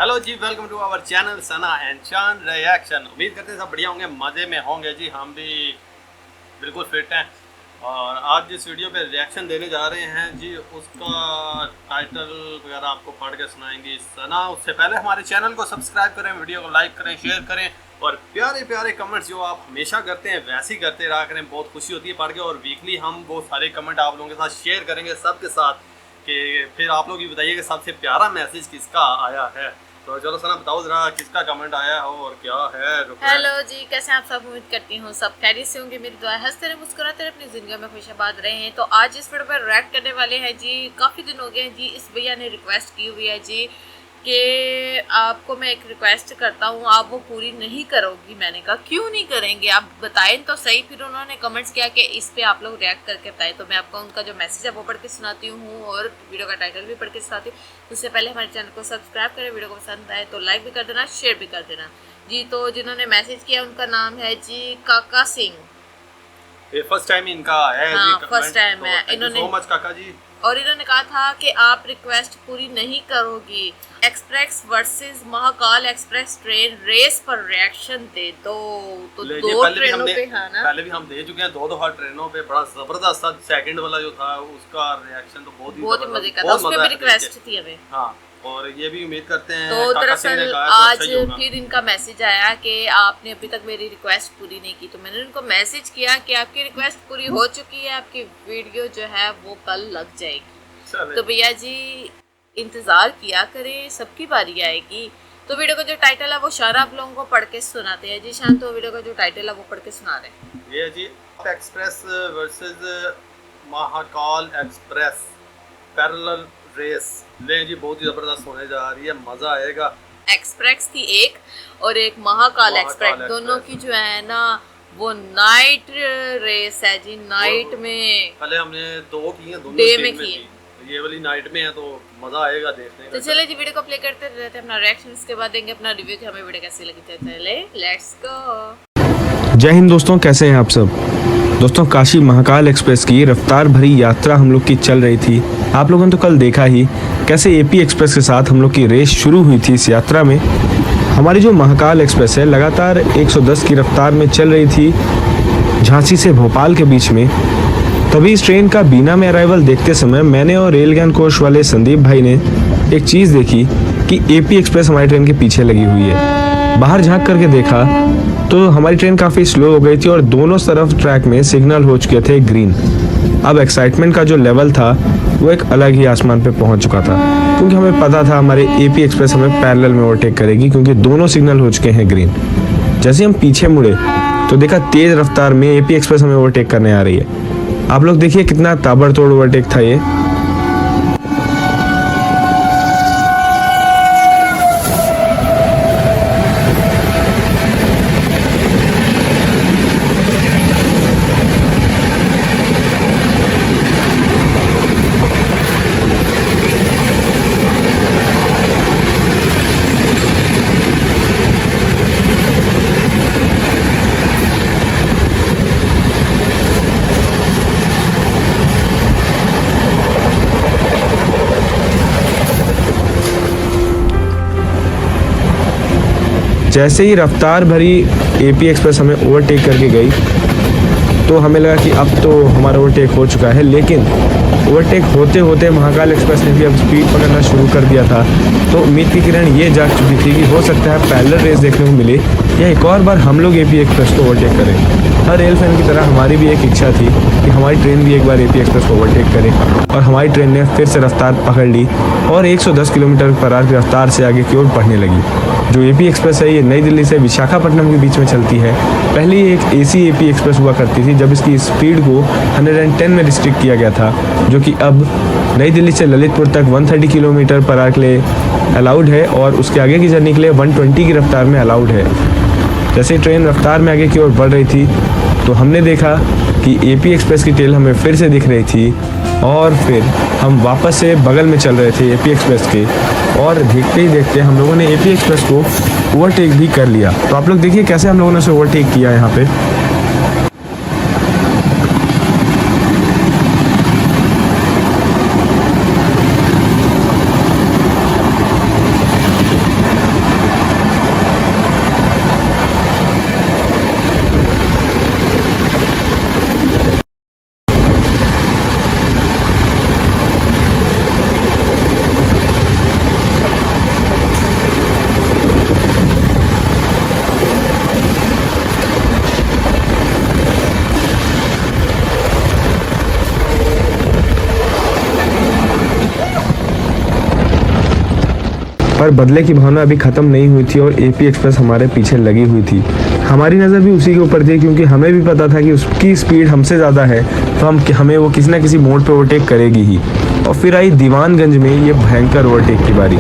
Hello जी, welcome to our channel Sana and Chan reaction. उम्मीद करते हैं सब बढ़िया होंगे, मज़े में होंगे जी। हम भी बिल्कुल फिट हैं और आज जिस वीडियो पे रिएक्शन देने जा रहे हैं जी, उसका टाइटल वगैरह आपको पढ़ के सुनाएंगी सना। उससे पहले हमारे चैनल को सब्सक्राइब करें, वीडियो को लाइक करें, शेयर करें और प्यारे प्यारे कमेंट्स जो आप हमेशा करते हैं वैसे ही करते रहा करें। बहुत खुशी होती है पढ़ के और वीकली हम वो सारे कमेंट आप लोगों के साथ शेयर करेंगे सबके साथ, कि फिर आप लोग भी बताइए कि सबसे प्यारा मैसेज किसका आया है। तो चलो सना बताओ जरा किसका कमेंट आया हो और क्या है। हेलो जी, कैसे आप सब? उम्मीद करती हूँ सब खैरियत से होंगे। मेरी दुआ है हंसते रहे, मुस्कुराते रहे, अपनी जिंदगी में खुशहाबाद रहे हैं। तो आज इस वीडियो पर रिएक्ट करने वाले हैं जी। काफ़ी दिन हो गए हैं जी, इस भैया ने रिक्वेस्ट की हुई है जी कि आपको मैं एक रिक्वेस्ट करता हूँ, आप वो पूरी नहीं करोगी। मैंने कहा क्यों नहीं करेंगे, आप बताएं तो सही। फिर उन्होंने कमेंट्स किया कि इस पे आप लोग रिएक्ट करके बताएं। तो मैं आपको उनका जो मैसेज है वो पढ़ के सुनाती हूँ और वीडियो का टाइटल भी पढ़ के सुनाती हूँ। उससे पहले हमारे चैनल को सब्सक्राइब करें, वीडियो को पसंद आए तो लाइक भी कर देना, शेयर भी कर देना जी। तो जिन्होंने मैसेज किया उनका नाम है जी काका सिंह। ये फर्स्ट टाइम इनका है हाँ, जी, फर्स्ट टाइम है। इन्होंने सो मच काका जी। और इन्होंने कहा था कि आप रिक्वेस्ट पूरी नहीं करोगी, express versus Mahakal express train race पर रिएक्शन दे दो। तो दो ट्रेनों पे है ना, पहले भी हम दे चुके हैं 2 दफा ट्रेनों पे। बड़ा जबरदस्त था। सेकंड वाला जो था उसका रिएक्शन तो बहुत ही मजे का था। उसमें भी रिक्वेस्ट थी हमें। हाँ, और ये भी उम्मीद करते हैं। तो दरअसल आज फिर इनका मैसेज आया कि आपने अभी तक मेरी रिक्वेस्ट पूरी नहीं की। तो मैंने उनको मैसेज किया कि आपकी रिक्वेस्ट पूरी हो चुकी है, आपकी वीडियो जो है वो कल लग जाएगी। तो भैया जी इंतज़ार किया करें, सबकी बारी आएगी। तो वीडियो का जो टाइटल है वो शारा आप लोगों को पढ़ के सुनाते हैं जी। शांत हो, वीडियो का जो टाइटल है वो पढ़ के सुना रहे हैं। ये जी express versus Mahakal express parallel race ले जी, बहुत ही जबरदस्त होने जा रही है, मजा आएगा। एक्सप्रेस थी एक और एक महाकाल एक्सप्रेस, दोनों की जो है ना वो नाइट रेस है जी। नाइट में पहले हमने 2 की हैं, दोनों डे में की। ये वाली नाइट में है तो मजा आएगा देखने में। तो चले जी वीडियो को प्ले करते रहते हैं अपना रिएक्शन, उसके बाद देंगे अपना रिव्यू कि हमें वीडियो कैसी लगी। चले लेट्स गो। जय हिंद दोस्तों, कैसे हैं आप सब। दोस्तों, काशी महाकाल एक्सप्रेस की रफ्तार भरी यात्रा हम लोग की चल रही थी। आप लोगों ने तो कल देखा ही कैसे एपी एक्सप्रेस के साथ हम लोग की रेस शुरू हुई थी। इस यात्रा में हमारी जो महाकाल एक्सप्रेस है लगातार 110 की रफ्तार में चल रही थी झांसी से भोपाल के बीच में। तभी इस ट्रेन का बीना में अराइवल देखते समय मैंने और रेल ज्ञान कोश वाले संदीप भाई ने एक चीज़ देखी कि एपी एक्सप्रेस हमारी ट्रेन के पीछे लगी हुई है। बाहर झांक करके देखा तो हमारी ट्रेन काफ़ी स्लो हो गई थी और दोनों तरफ ट्रैक में सिग्नल हो चुके थे ग्रीन। अब एक्साइटमेंट का जो लेवल था वो एक अलग ही आसमान पे पहुंच चुका था, क्योंकि हमें पता था हमारे एपी एक्सप्रेस हमें पैरेलल में ओवरटेक करेगी, क्योंकि दोनों सिग्नल हो चुके हैं ग्रीन। जैसे हम पीछे मुड़े तो देखा तेज रफ्तार में एपी एक्सप्रेस हमें ओवरटेक करने आ रही है। आप लोग देखिए कितना ताबड़तोड़ ओवरटेक था ये। जैसे ही रफ्तार भरी एपी एक्सप्रेस हमें ओवरटेक करके गई तो हमें लगा कि अब तो हमारा ओवरटेक हो चुका है। लेकिन ओवरटेक होते होते महाकाल एक्सप्रेस ने भी अब स्पीड पकड़ना शुरू कर दिया था। तो उम्मीद की किरण ये जाग चुकी थी कि हो सकता है पैरेलल रेस देखने को मिले या एक और बार हम लोग एपी एक्सप्रेस को ओवरटेक करें। हर रेल फैन की तरह हमारी भी एक इच्छा थी कि हमारी ट्रेन भी एक बार एपी एक्सप्रेस को ओवरटेक करे। और हमारी ट्रेन ने फिर से रफ्तार पकड़ ली और 110 किलोमीटर पर आवर की रफ्तार से आगे की ओर बढ़ने लगी। जो एपी एक्सप्रेस है ये नई दिल्ली से विशाखापट्टनम के बीच में चलती है। पहले ये एक एसी एपी एक्सप्रेस हुआ करती थी, जब इसकी स्पीड को 110 में रिस्ट्रिक्ट किया गया था, जो कि अब नई दिल्ली से ललितपुर तक 130 किलोमीटर पर आवर के लिए अलाउड है और उसके आगे की जर्नी के लिए 120 की रफ्तार में अलाउड है। जैसे ट्रेन रफ्तार में आगे की ओर बढ़ रही थी तो हमने देखा कि एपी एक्सप्रेस की टेल हमें फिर से दिख रही थी और फिर हम वापस से बगल में चल रहे थे एपी एक्सप्रेस के, और देखते ही देखते हम लोगों ने एपी एक्सप्रेस को ओवरटेक भी कर लिया। तो आप लोग देखिए कैसे हम लोगों ने उसे ओवरटेक किया यहाँ पे। पर बदले की भावना अभी ख़त्म नहीं हुई थी और एपी एक्सप्रेस हमारे पीछे लगी हुई थी। हमारी नज़र भी उसी के ऊपर थी क्योंकि हमें भी पता था कि उसकी स्पीड हमसे ज़्यादा है, तो हमें वो किसी न किसी मोड़ पे ओवरटेक करेगी ही। और फिर आई दीवानगंज में ये भयंकर ओवरटेक की बारी।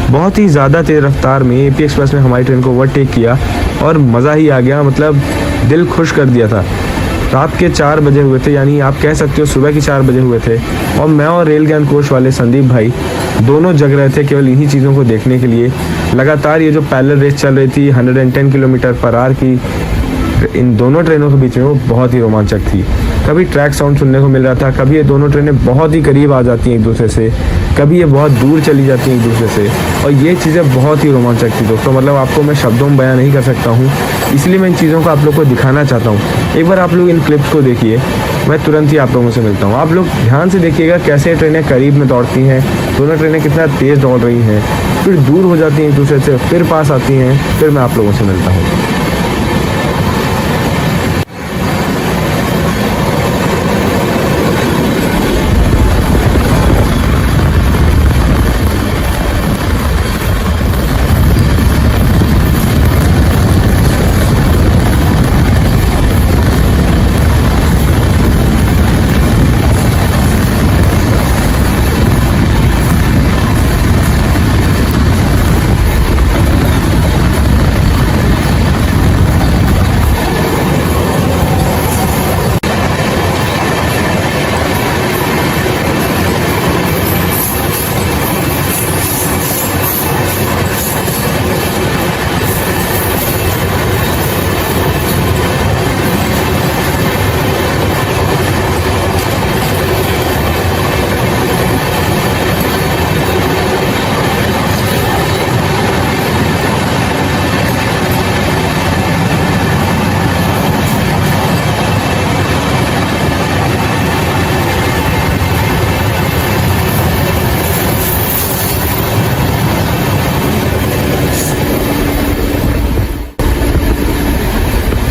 बहुत ही ज़्यादा तेज़ रफ्तार में एपी एक्सप्रेस ने हमारी ट्रेन को ओवरटेक किया और मज़ा ही आ गया, मतलब दिल खुश कर दिया था। रात के 4 बजे हुए थे, यानी आप कह सकते हो सुबह के 4 बजे हुए थे, और मैं और रेल ज्ञान कोच वाले संदीप भाई दोनों जग रहे थे केवल इन्हीं चीज़ों को देखने के लिए। लगातार ये जो पैरेलल रेस चल रही थी 110 किलोमीटर पर आवर की, इन दोनों ट्रेनों के बीच में वो बहुत ही रोमांचक थी। कभी ट्रैक साउंड सुनने को मिल रहा था, कभी ये दोनों ट्रेनें बहुत ही करीब आ जाती हैं एक दूसरे से, कभी ये बहुत दूर चली जाती हैं एक दूसरे से, और ये चीज़ें बहुत ही रोमांचक थी दोस्तों। मतलब आपको मैं शब्दों में बयान नहीं कर सकता हूँ, इसलिए मैं इन चीज़ों को आप लोग को दिखाना चाहता हूँ। एक बार आप लोग इन क्लिप्स को देखिए, मैं तुरंत ही आप लोगों से मिलता हूँ। आप लोग ध्यान से देखिएगा कैसे ट्रेनें करीब में दौड़ती हैं, दोनों ट्रेनें कितना तेज़ दौड़ रही हैं, फिर दूर हो जाती हैं एक दूसरे से, फिर पास आती हैं, फिर मैं आप लोगों से मिलता हूँ।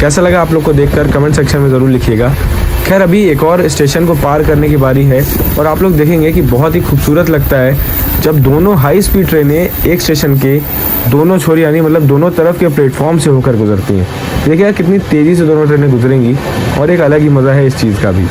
कैसा लगा आप लोग को देखकर कमेंट सेक्शन में ज़रूर लिखिएगा। खैर अभी एक और स्टेशन को पार करने की बारी है और आप लोग देखेंगे कि बहुत ही खूबसूरत लगता है जब दोनों हाई स्पीड ट्रेनें एक स्टेशन के दोनों छोर यानी मतलब दोनों तरफ के प्लेटफॉर्म से होकर गुजरती हैं। देखिए कितनी तेज़ी से दोनों ट्रेनें गुजरेंगी और एक अलग ही मज़ा है इस चीज़ का भी।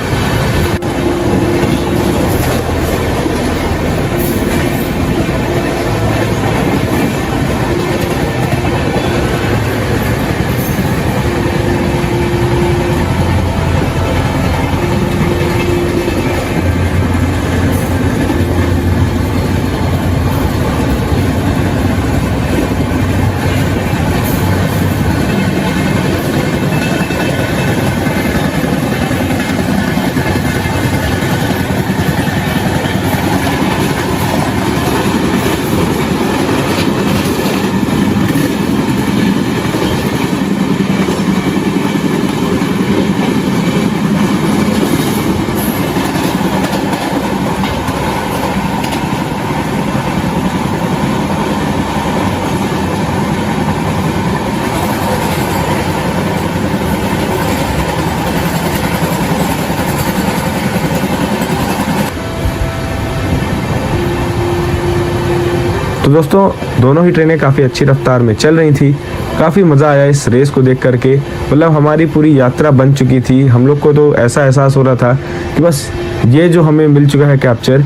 तो दोस्तों दोनों ही ट्रेनें काफ़ी अच्छी रफ्तार में चल रही थी। काफ़ी मज़ा आया इस रेस को देख करके। मतलब हमारी पूरी यात्रा बन चुकी थी। हम लोग को तो ऐसा एहसास हो रहा था कि बस ये जो हमें मिल चुका है कैप्चर,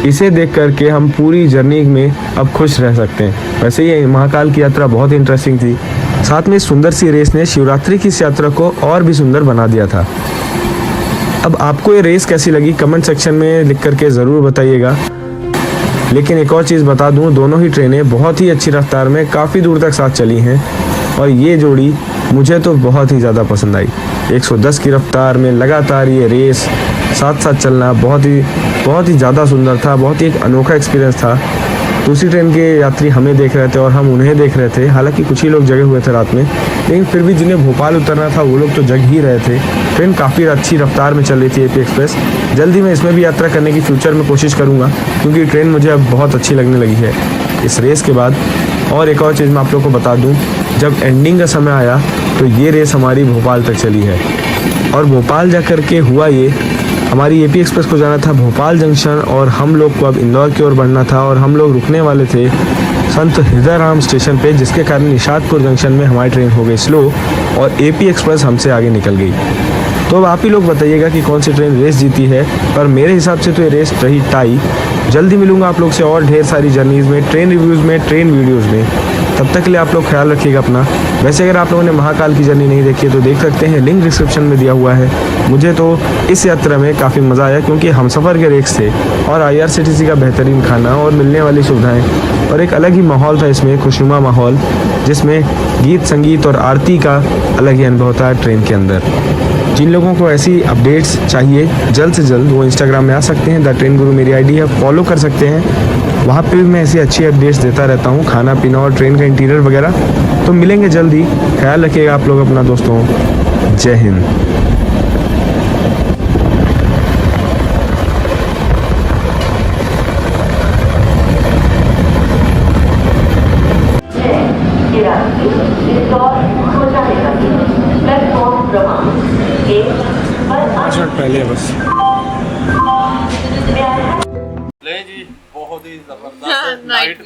इसे देख करके हम पूरी जर्नी में अब खुश रह सकते हैं। वैसे ये महाकाल की यात्रा बहुत ही इंटरेस्टिंग थी। साथ में इस सुंदर सी रेस ने शिवरात्रि की इस यात्रा को और भी सुंदर बना दिया था। अब आपको ये रेस कैसी लगी कमेंट सेक्शन में लिख करके ज़रूर बताइएगा। लेकिन एक और चीज़ बता दूं, दोनों ही ट्रेनें बहुत ही अच्छी रफ्तार में काफ़ी दूर तक साथ चली हैं और ये जोड़ी मुझे तो बहुत ही ज़्यादा पसंद आई। 110 की रफ्तार में लगातार ये रेस साथ साथ चलना बहुत ही ज़्यादा सुंदर था। बहुत ही एक अनोखा एक्सपीरियंस था। दूसरी ट्रेन के यात्री हमें देख रहे थे और हम उन्हें देख रहे थे। हालांकि कुछ ही लोग जगे हुए थे रात में, लेकिन फिर भी जिन्हें भोपाल उतरना था वो लोग तो जग ही रहे थे। ट्रेन काफ़ी अच्छी रफ्तार में चल रही थी एपी एक्सप्रेस। जल्दी मैं इसमें भी यात्रा करने की फ्यूचर में कोशिश करूँगा क्योंकि ट्रेन मुझे अब बहुत अच्छी लगने लगी है इस रेस के बाद। और एक और चीज़ मैं आप लोग को बता दूँ, जब एंडिंग का समय आया तो ये रेस हमारी भोपाल तक चली है और भोपाल जा कर के हुआ ये, हमारी एपी एक्सप्रेस को जाना था भोपाल जंक्शन और हम लोग को अब इंदौर की ओर बढ़ना था और हम लोग रुकने वाले थे संत हृदयराम स्टेशन पे, जिसके कारण निशातपुर जंक्शन में हमारी ट्रेन हो गई स्लो और एपी एक्सप्रेस हमसे आगे निकल गई। तो अब आप ही लोग बताइएगा कि कौन सी ट्रेन रेस जीती है, पर मेरे हिसाब से तो ये रेस रही टाई। जल्दी मिलूंगा आप लोग से और ढेर सारी जर्नीज़ में, ट्रेन रिव्यूज़ में, ट्रेन वीडियोज़ में। तब तक के लिए आप लोग ख्याल रखिएगा अपना। वैसे अगर आप लोगों ने महाकाल की जर्नी नहीं देखी है तो देख सकते हैं, लिंक डिस्क्रिप्शन में दिया हुआ है। मुझे तो इस यात्रा में काफ़ी मज़ा आया क्योंकि हम सफ़र के रेक्स थे और IRCTC का बेहतरीन खाना और मिलने वाली सुविधाएँ और एक अलग ही माहौल था इसमें, खुशनुमा माहौल, जिसमें गीत संगीत और आरती का अलग ही अनुभव था ट्रेन के अंदर। जिन लोगों को ऐसी अपडेट्स चाहिए जल्द से जल्द वो इंस्टाग्राम में आ सकते हैं। द ट्रेन गुरु मेरी आईडी है, फॉलो कर सकते हैं। वहाँ पे भी मैं ऐसी अच्छी अपडेट्स देता रहता हूँ, खाना पीना और ट्रेन का इंटीरियर वगैरह। तो मिलेंगे जल्दी। ख्याल रखिएगा आप लोग अपना दोस्तों। जय हिंद। पहले बस ले जी, बहुत ही जबरदस्त नाइट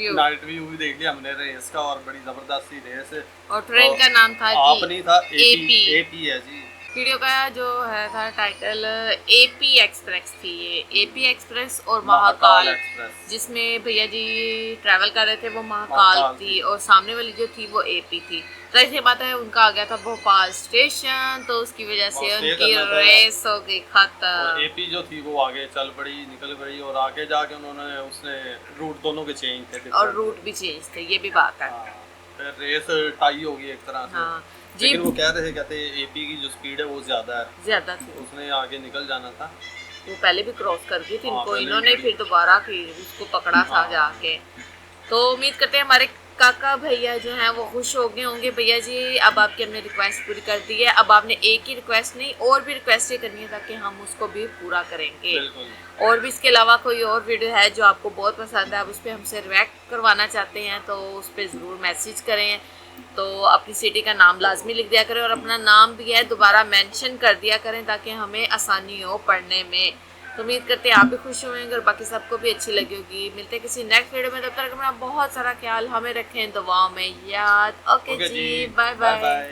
व्यू भी देख लिया हमने रेस का और बड़ी जबरदस्त सी रेस। और ट्रेन का नाम था आप नहीं था एपी है जी। वीडियो का जो है था टाइटल एपी एक्सप्रेस थी, ये एपी एक्सप्रेस और महाकाल एक्सप्रेस, जिसमें भैया जी ट्रैवल कर रहे थे वो महाकाल थी और सामने वाली जो थी वो एपी थी। तो ऐसी बात है उनका आ गया था भोपाल स्टेशन, तो उसकी वजह से उनकी रेस हो गई खत्म। एपी जो थी वो आगे चल पड़ी, निकल पड़ी और आगे जाके उन्होंने उसने रूट दोनों के चेंज थे और रूट भी चेंज थे, ये भी बात है। फिर रेस टाई होगी एक तरह से। लेकिन वो कहते एपी की जो स्पीड है वो ज्यादा थी, उसने आगे निकल जाना था। वो पहले भी क्रॉस कर दी थी इनको, इन्होंने फिर दोबारा उसको पकड़ा था जाके। तो उम्मीद करते हैं हमारे काका भैया जो हैं वो खुश हो गए होंगे। भैया जी अब आपकी हमने रिक्वेस्ट पूरी कर दी है, अब आपने एक ही रिक्वेस्ट नहीं और भी रिक्वेस्ट करनी है ताकि हम उसको भी पूरा करेंगे। और भी इसके अलावा कोई और वीडियो है जो आपको बहुत पसंद है, आप उस पर हमसे रिएक्ट करवाना चाहते हैं तो उस पर ज़रूर मैसेज करें। तो अपनी सिटी का नाम लाजमी लिख दिया करें और अपना नाम भी है दोबारा मेंशन कर दिया करें ताकि हमें आसानी हो पढ़ने में। तो उम्मीद करते हैं आप भी खुश होंगे और बाकी सबको भी अच्छी लगी होगी। मिलते हैं किसी नेक्स्ट वीडियो में, तब तक अपना बहुत सारा ख्याल हमें रखें दुआओं में याद। ओके जी, बाय बाय।